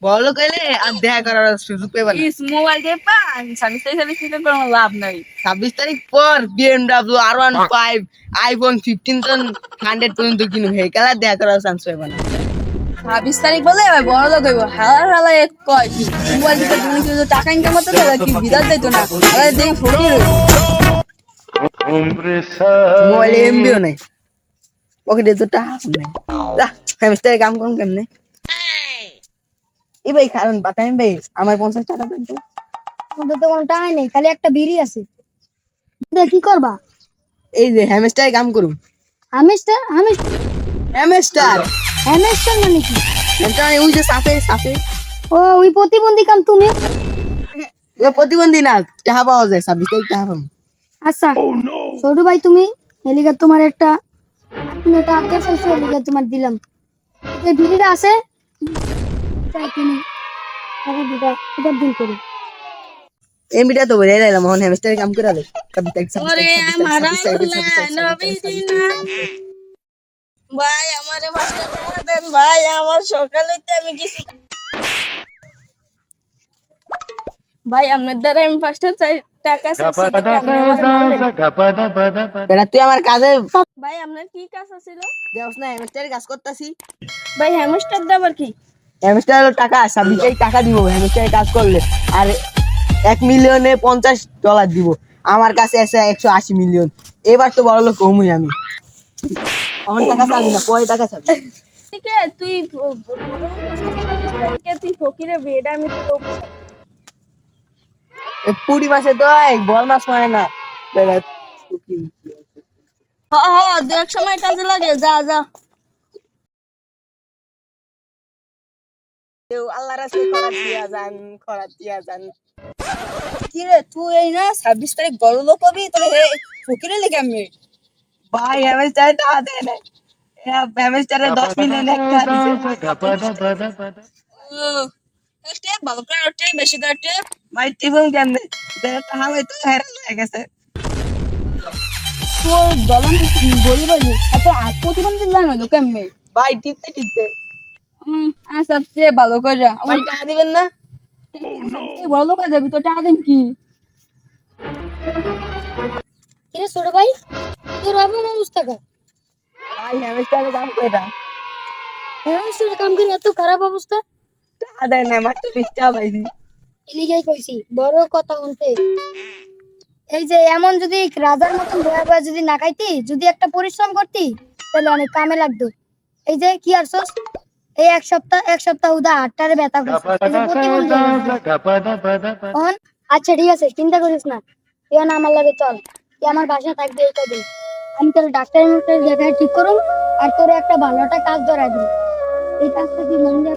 বলো কইলে আর দেখা করার সুযোগ পেবা না। মোবাইল দিয়ে পান 26 তারিখ কোনো লাভ নাই। 26 তারিখ পর BMW R15 iPhone 15 পর্যন্ত কিনবো, হে খেলা দেখা করার চান্স পেবা না। 26 তারিখ বলে এবার বড় লোক হইব। হালা কয় কি মোবাইল দিয়ে তুমি কিছু টাকা ইনকাম করতে পারো কি বিদাত দিত না। হালা দেখি ফকির মোবাইলে এমবিও নাই, পকেটে তো টাকা নাই। যা সেমিস্টারে কাম করুন কেমনে? এই ভাই কারণ বাতাইম ভাই আমার 50 টাকা দেন তো। আমাদের তো কোনো টাকা নেই, খালি একটা বিড়ি আছে। কি করবা? এই যে হেমিস্টারে কাম করুন। হামেস্টার হামেস্টার হেমিস্টার হামেস্টার মানে কি? এটা ওই যে সাফে ও ওই প্রতিবন্ধী কাম তুমি? এ প্রতিবন্ধী না, টাকা পাওয়া যায় 26 তারিখ টাকা পাবো। আচ্ছা ছোট ভাই তুমি এলিগা তোমার একটা আপডেট আছে, এলিগা তোমার দিলাম। এই বিড়িটা আছে তাই তুমি টাকা দিবা, এটা দিন করো। এমবিটা তো বলে দিলাম, মহন হেমিস্টারে কাম করে আলো। ওরে আমার নবীজিনা ভাই আমারে মাস্টার টাকা দেন ভাই, আমার সকালেতে আমি কিছু ভাই আপনার দ্বারা আমি 5টা টাকা চাইছি। বেটা তুই আমার কাজে ভাই আপনার কি কাজ ছিল? দেওস না, হেমিস্টারে কাজ করতাছি। ভাই হ্যামস্টার দাবার কি? হেমিস্টার টাকা 26 তারিখ টাকা দিব হেমিস্টারে কাজ করলে, আর 1,50,000,000 দিব। আমার কাছে আছে 180 মিলিয়ন। এবার তো বড় লোক হমুই আমি। আমার টাকা চাবি না, কয় টাকা চাবি? ঠিক আছে তুই ফকিরে বেডা আমি তো পুরি মাসে তো বল মাছ মানে না। বেটা দেখ সময় কাজে লাগে, যা যা। আল্লাহ রাসূল খরাত দিয়া যান। কি রে তুই এই না 26 তারিখ বড় লোক হবি তাহলে ফকিরে লেগে আমি ভাই হেমিস্টারে টাকা দেয় না, হেমিস্টারে 10 মিলিয়ন একটা দিছে। ভালো করে ওঠে বেশি করে ভাই টিফিন কেমনে টাকা ভাই তো হেরান হয়ে গেছে। তোর দলন বলি বলি এত প্রতিবন্ধী জানো তো কেমনে ভাই টিপতে সবচেয়ে ভালো করে ভাই টাকা দিবেন না? বড় লোক যাবি তো টাকা দেন কি? কিরে ছোট ভাই তোর এমন অবস্থা কেন? ভাই হেমিস্টারে কাম করে না, হামেস্টার কাম করে এত খারাপ অবস্থা? টাকা দেয় না, মাত্র 20 টাকা পাইছি। এলিগাই কইছি বড় কথা শুনতে। এই যে এমন যদি রাজার মতন বয়া বয়া যদি না খাইতি, যদি একটা পরিশ্রম করতি তাহলে অনেক কামে লাগতো। এই যে কি আরছস এই এক সপ্তাহ উদা হাতটারে ব্যথা করছে, এই যে প্রতিবন্ধী তখন আচ্ছা ঠিক আছে চিন্তা করিস না, তুই না আমার লাগে চল, তুই আমার বাসা থাকবি এই কদিন। আমি তোর ডাক্তারের মতো দেখায় ঠিক করুম আর তোর একটা ভালো একটা কাজ ধরাই দিই। এই কাজটা তুই মন দিয়ে